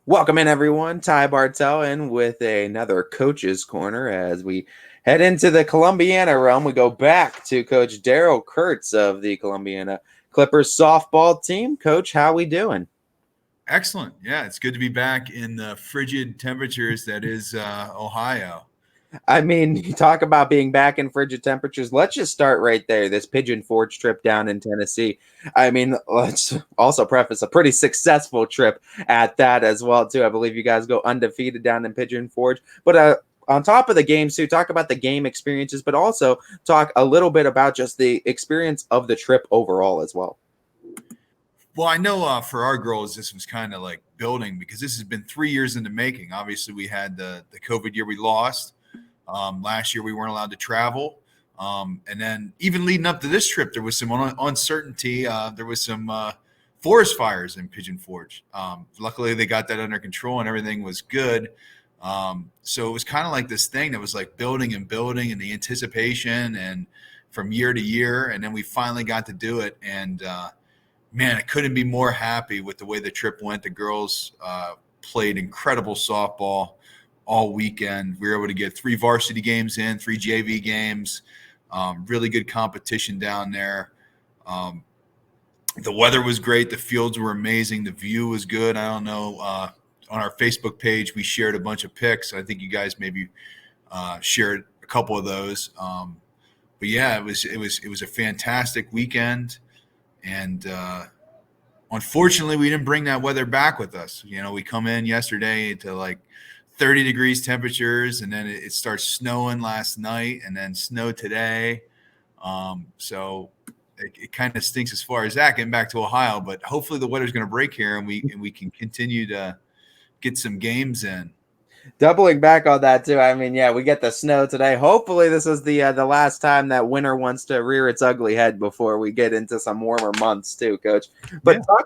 Welcome in, everyone. Ty Bartell in with another Coach's Corner as we head into the Columbiana realm. We go back to Coach Daryl Kurtz of the Columbiana Clippers softball team. Coach, how we doing? Excellent. Yeah, it's good to be back in the frigid temperatures that is Ohio. I mean, you talk about being back in frigid temperatures. Let's just start right there. This Pigeon Forge trip down in Tennessee. I mean, let's also preface a pretty successful trip at that as well, too. I believe you guys go undefeated down in Pigeon Forge. But on top of the games, too, talk about the game experiences, but also talk a little bit about just the experience of the trip overall as well. Well, I know for our girls, this was kind of like building because this has been 3 years in the making. Obviously, we had the COVID year we lost. Last year, we weren't allowed to travel. And then even leading up to this trip, there was some uncertainty. There was some forest fires in Pigeon Forge. Luckily, they got that under control and everything was good. So it was kind of like this thing that was like building and building and the anticipation and from year to year. And then we finally got to do it. And man, I couldn't be more happy with the way the trip went. The girls played incredible softball all weekend. We were able to get 3 varsity games in, 3 JV games, really good competition down there. The weather was great. The fields were amazing. The view was good. I don't know. On our Facebook page, we shared a bunch of pics. I think you guys maybe shared a couple of those. But yeah, it was a fantastic weekend. And unfortunately, we didn't bring that weather back with us. You know, we come in yesterday to like 30 degrees temperatures, and then it starts snowing last night and then snow today. So it kind of stinks as far as that getting back to Ohio, but hopefully the weather's going to break here and we can continue to get some games in. Doubling back on that too. I mean, yeah, we get the snow today. Hopefully, this is the last time that winter wants to rear its ugly head before we get into some warmer months too, Coach. But Yeah.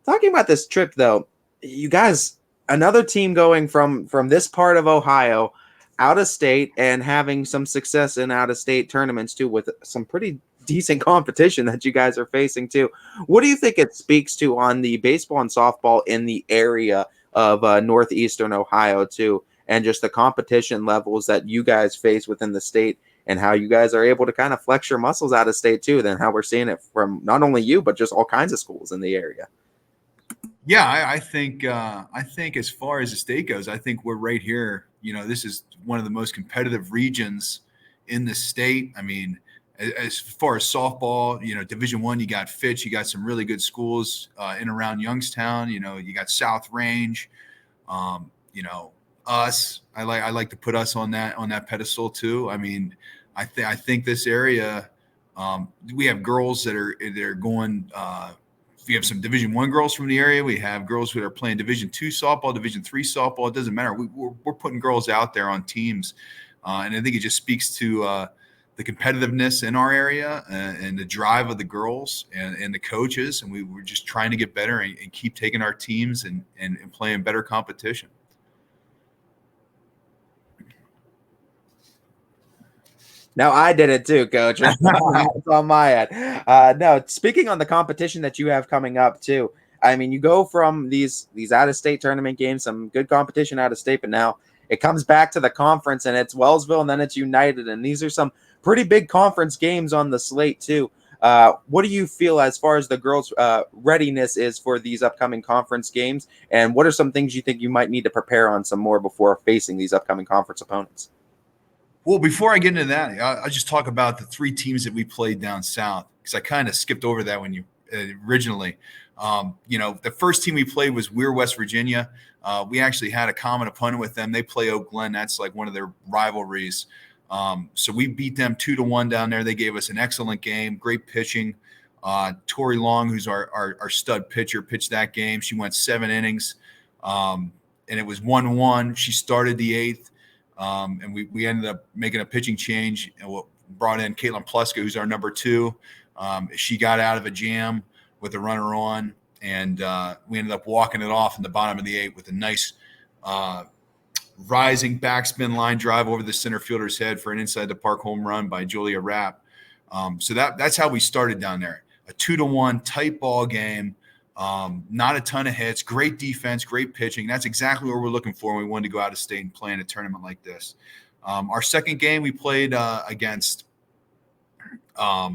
talking about this trip though, you guys, another team going from this part of Ohio out of state and having some success in out of state tournaments too, with some pretty decent competition that you guys are facing too. What do you think it speaks to on the baseball and softball in the area of northeastern Ohio too, and just the competition levels that you guys face within the state, and how you guys are able to kind of flex your muscles out of state too, than how we're seeing it from not only you but just all kinds of schools in the area? Yeah, I think as far as the state goes, I think we're right here. You know, this is one of the most competitive regions in the state. I mean, as far as softball, you know, Division I, you got Fitch, you got some really good schools in around Youngstown. You know, you got South Range. You know, us. I like to put us on that pedestal too. I mean, I think this area. We have girls that are going. We have some Division I girls from the area. We have girls who are playing Division II softball, Division III softball. It doesn't matter. We're putting girls out there on teams, and I think it just speaks to the competitiveness in our area and the drive of the girls and the coaches. And we're just trying to get better and keep taking our teams and playing better competition. No, I did it too, Coach. It's on my end. No, speaking on the competition that you have coming up too. I mean, you go from these out of state tournament games, some good competition out of state, but now it comes back to the conference, and it's Wellsville, and then it's United, and these are some pretty big conference games on the slate too. What do you feel as far as the girls' readiness is for these upcoming conference games, and what are some things you think you might need to prepare on some more before facing these upcoming conference opponents? Well, before I get into that, I'll just talk about the 3 teams that we played down south because I kind of skipped over that when you originally. You know, the first team we played was Weir, West Virginia. We actually had a common opponent with them. They play Oak Glen. That's like one of their rivalries. So we beat them 2-1 down there. They gave us an excellent game, great pitching. Tori Long, who's our stud pitcher, pitched that game. She went 7 innings, and it was 1-1. She started the 8th. And we ended up making a pitching change and brought in Caitlin Pluska, who's our number 2. She got out of a jam with a runner on, and we ended up walking it off in the bottom of the 8th with a nice rising backspin line drive over the center fielder's head for an inside the park home run by Julia Rapp. So that's how we started down there. A 2-1 tight ball game. Not a ton of hits, great defense, great pitching. That's exactly what we're looking for when we wanted to go out of state and play in a tournament like this. Our second game we played against, I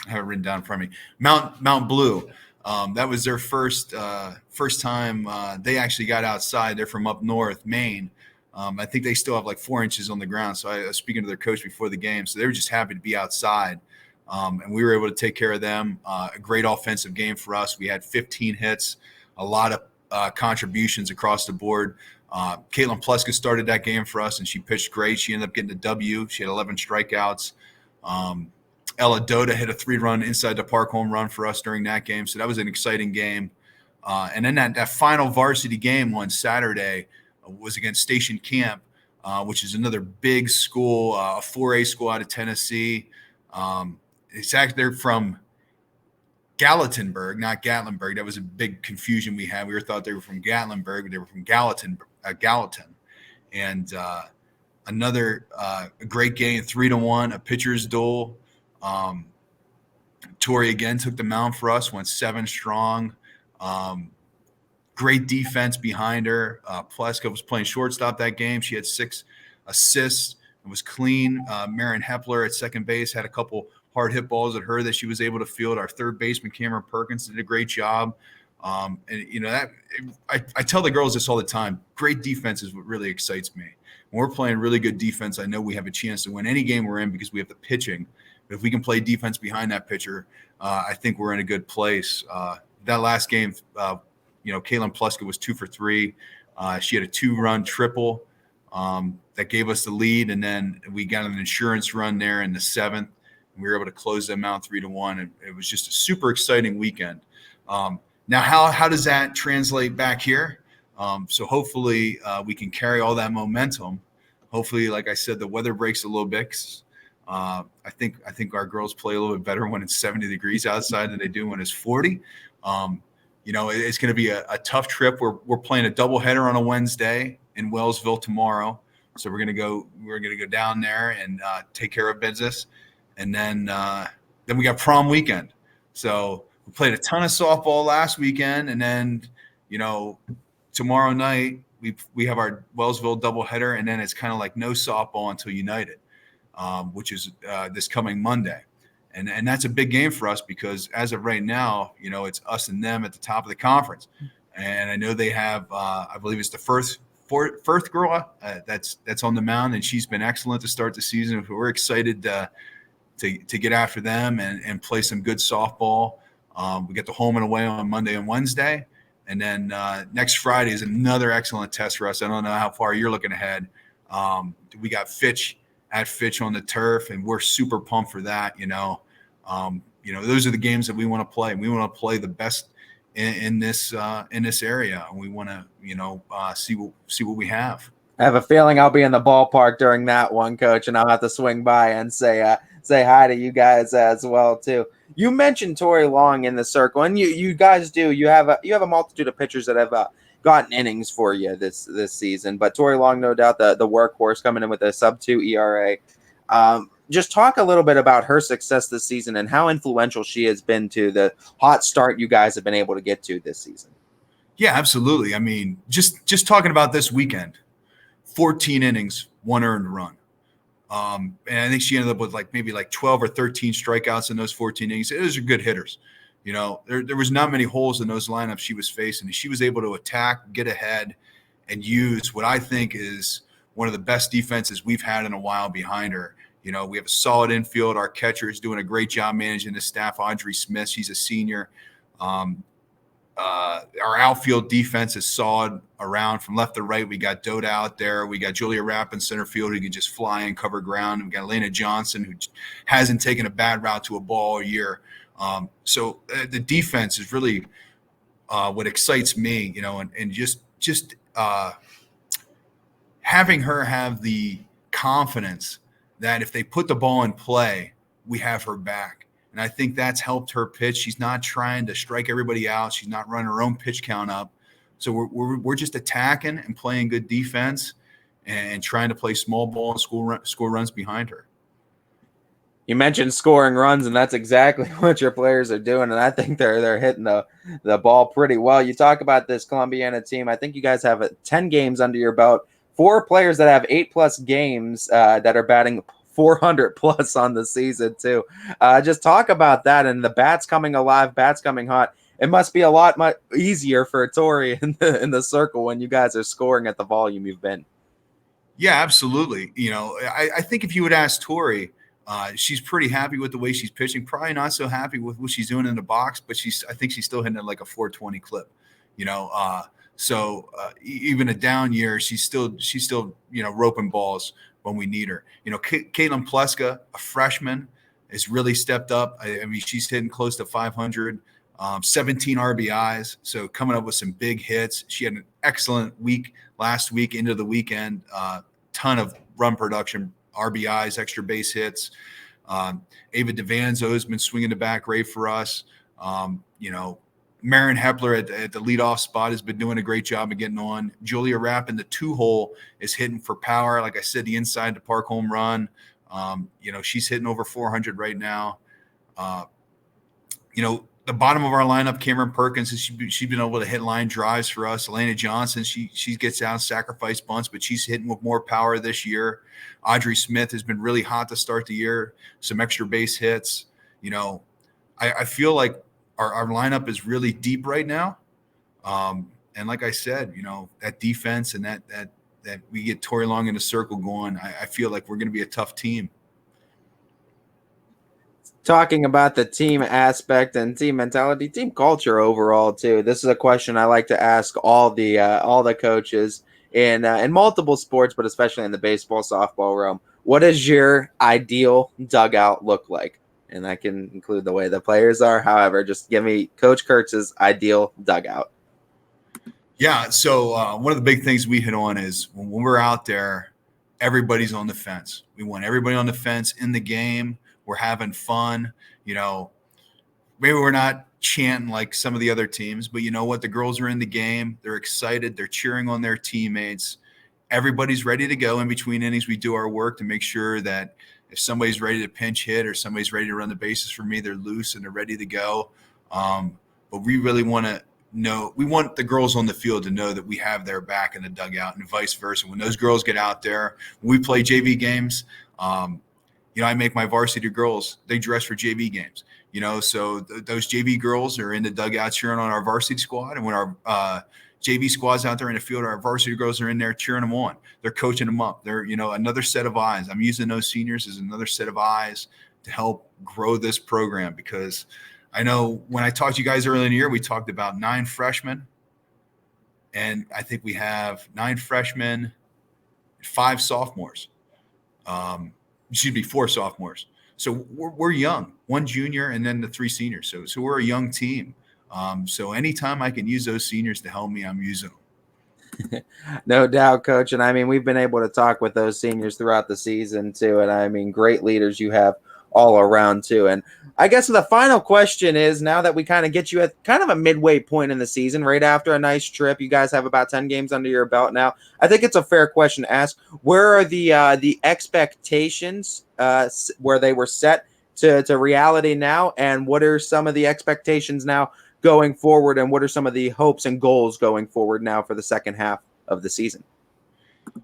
have it written down in front of me, Mount Blue. That was their first time they actually got outside. They're from up north, Maine. I think they still have like 4 inches on the ground. So I was speaking to their coach before the game. So they were just happy to be outside. And we were able to take care of them. A great offensive game for us. We had 15 hits, a lot of contributions across the board. Caitlin Pluska started that game for us, and she pitched great. She ended up getting a W. She had 11 strikeouts. Ella Doda hit a 3-run inside the park home run for us during that game. So that was an exciting game. And then that final varsity game on Saturday was against Station Camp, which is another big school, a 4A school out of Tennessee. It's actually they're from Gallatinburg, not Gatlinburg. That was a big confusion we had. We thought they were from Gatlinburg, but they were from Gallatin. And another great game, 3-1, a pitcher's duel. Tori again took the mound for us, went 7 strong. Great defense behind her. Pleska was playing shortstop that game. She had 6 assists. It was clean. Marin Hepler at second base had a couple hard hit balls at her that she was able to field. Our third baseman, Cameron Perkins, did a great job. And I tell the girls this all the time. Great defense is what really excites me. When we're playing really good defense, I know we have a chance to win any game we're in because we have the pitching. But if we can play defense behind that pitcher, I think we're in a good place. That last game, Caitlin Pluska was 2 for 3. She had a 2-run triple that gave us the lead, and then we got an insurance run there in the 7th. And we were able to close them out 3-1, and it was just a super exciting weekend. Now, how does that translate back here? So hopefully we can carry all that momentum. Hopefully, like I said, the weather breaks a little bit. I think our girls play a little bit better when it's 70 degrees outside than they do when it's 40. It's going to be a tough trip. We're playing a doubleheader on a Wednesday in Wellsville tomorrow, so we're going to go down there and take care of business, and then we got prom weekend. So we played a ton of softball last weekend, and then tomorrow night we have our Wellsville doubleheader, and then it's kind of like no softball until United, which is this coming Monday. And that's a big game for us because as of right now, it's us and them at the top of the conference. And I know they have, I believe it's the first girl that's on the mound, and she's been excellent to start the season. We're excited to get after them and play some good softball. We get the home and away on Monday and Wednesday. And then next Friday is another excellent test for us. I don't know how far you're looking ahead. We got Fitch on the turf, and we're super pumped for that. Those are the games that we want to play. We want to play the best in this area, and we want to see what we have. I have a feeling I'll be in the ballpark during that one, Coach, and I'll have to swing by and say hi to you guys as well too. You mentioned Tori Long in the circle, and you guys do. You have a multitude of pitchers that have gotten innings for you this season, but Tori Long, no doubt, the workhorse coming in with a sub-2 ERA. Just talk a little bit about her success this season and how influential she has been to the hot start you guys have been able to get to this season. Yeah, absolutely. I mean, just talking about this weekend, 14 innings, 1 earned run. And I think she ended up with maybe 12 or 13 strikeouts in those 14 innings. Those are good hitters. There was not many holes in those lineups she was facing. She was able to attack, get ahead, and use what I think is one of the best defenses we've had in a while behind her. We have a solid infield. Our catcher is doing a great job managing the staff. Audrey Smith, she's a senior. Our outfield defense is solid around from left to right. We got Doda out there. We got Julia Rapp in center field who can just fly and cover ground. And we got Elena Johnson, who hasn't taken a bad route to a ball all year. So the defense is really what excites me, and just having her have the confidence that if they put the ball in play, we have her back. And I think that's helped her pitch. She's not trying to strike everybody out. She's not running her own pitch count up. So we're just attacking and playing good defense and trying to play small ball and score runs behind her. You mentioned scoring runs, and that's exactly what your players are doing. And I think they're hitting the ball pretty well. You talk about this Columbiana team. I think you guys have 10 games under your belt. 4 players that have 8+ games that are batting 400 plus on the season too. Just talk about that and the bats coming alive, bats coming hot. It must be a lot much easier for Tori in the circle when you guys are scoring at the volume you've been. Yeah, absolutely. I think if you would ask Tori, she's pretty happy with the way she's pitching. Probably not so happy with what she's doing in the box, but I think she's still hitting it like a 420 clip. Even a down year, she's still roping balls when we need her. Caitlin Pleska, a freshman, has really stepped up. I mean, she's hitting close to 500. 17 RBIs, so coming up with some big hits. She had an excellent week last week into the weekend. Ton of run production, RBIs, extra base hits. Ava Devanzo has been swinging the bat great for us. Marin Hepler at the leadoff spot has been doing a great job of getting on. Julia Rapp in the 2-hole is hitting for power. Like I said, the inside the park home run. She's hitting over 400 right now. The bottom of our lineup, Cameron Perkins, she's been able to hit line drives for us. Elena Johnson, she gets out sacrifice bunts, but she's hitting with more power this year. Audrey Smith has been really hot to start the year. Some extra base hits. I feel like our lineup is really deep right now. And like I said, that defense and that we get Tori Long in a circle going, I feel like we're going to be a tough team. Talking about the team aspect and team mentality, team culture overall too. This is a question I like to ask all the coaches in multiple sports, but especially in the baseball, softball realm. What does your ideal dugout look like? And that can include the way the players are. However, just give me Coach Kurtz's ideal dugout. Yeah. So one of the big things we hit on is when we're out there, everybody's on the fence. We want everybody on the fence in the game. We're having fun. Maybe we're not chanting like some of the other teams, but you know what? The girls are in the game. They're excited. They're cheering on their teammates. Everybody's ready to go in between innings. We do our work to make sure that if somebody's ready to pinch hit or somebody's ready to run the bases for me, they're loose and they're ready to go. But we really want to we want the girls on the field to know that we have their back in the dugout and vice versa. When those girls get out there, when we play JV games, I make my varsity girls, they dress for JV games, so those JV girls are in the dugout cheering on our varsity squad. And when our JV squad's out there in the field, our varsity girls are in there cheering them on. They're coaching them up. They're, another set of eyes. I'm using those seniors as another set of eyes to help grow this program, because I know when I talked to you guys earlier in the year, we talked about 9 freshmen. And I think we have 9 freshmen, 5 sophomores. Should be 4 sophomores. So we're young, 1 junior and then the 3 seniors. So we're a young team. So anytime I can use those seniors to help me, I'm using them. No doubt, Coach. And I mean, we've been able to talk with those seniors throughout the season too. And I mean, great leaders you have all around too. And I guess the final question is, now that we kind of get you at kind of a midway point in the season, right after a nice trip, you guys have about 10 games under your belt now. I think it's a fair question to ask. Where are the expectations where they were set to reality now? And what are some of the expectations now going forward? And what are some of the hopes and goals going forward now for the second half of the season?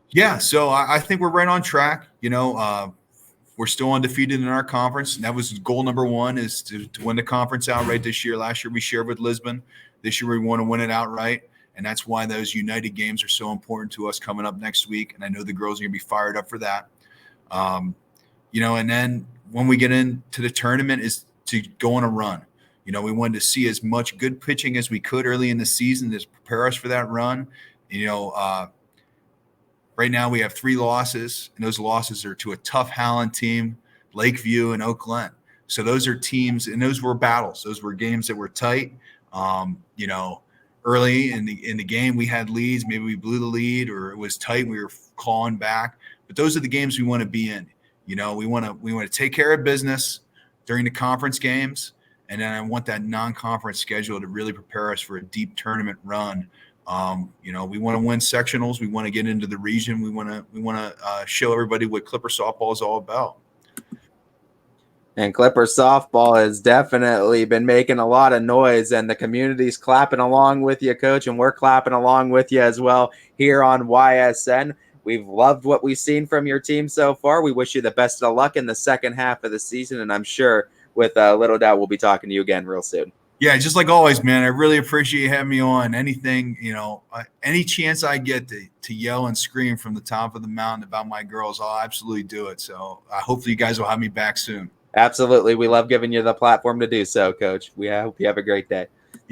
Yeah, so I think we're right on track. We're still undefeated in our conference. And that was goal number 1, is to win the conference outright this year. Last year we shared with Lisbon. This year we want to win it outright. And that's why those United games are so important to us coming up next week. And I know the girls are going to be fired up for that. And then when we get into the tournament is to go on a run. We wanted to see as much good pitching as we could early in the season to prepare us for that run. Right now we have 3 losses, and those losses are to a tough Howland team, Lakeview, and Oak Glen. So those are teams, and those were battles. Those were games that were tight. Early in the game we had leads. Maybe we blew the lead, or it was tight. We were clawing back. But those are the games we want to be in. We want to take care of business during the conference games, and then I want that non-conference schedule to really prepare us for a deep tournament run. We want to win sectionals. We want to get into the region. We want to show everybody what Clipper softball is all about. And Clipper softball has definitely been making a lot of noise, and the community's clapping along with you, Coach, and we're clapping along with you as well here on YSN. We've loved what we've seen from your team so far. We wish you the best of luck in the second half of the season, and I'm sure with little doubt we'll be talking to you again real soon. Yeah, just like always, man. I really appreciate you having me on. Anything, any chance I get to yell and scream from the top of the mountain about my girls, I'll absolutely do it. So hopefully you guys will have me back soon. Absolutely. We love giving you the platform to do so, Coach. We hope you have a great day.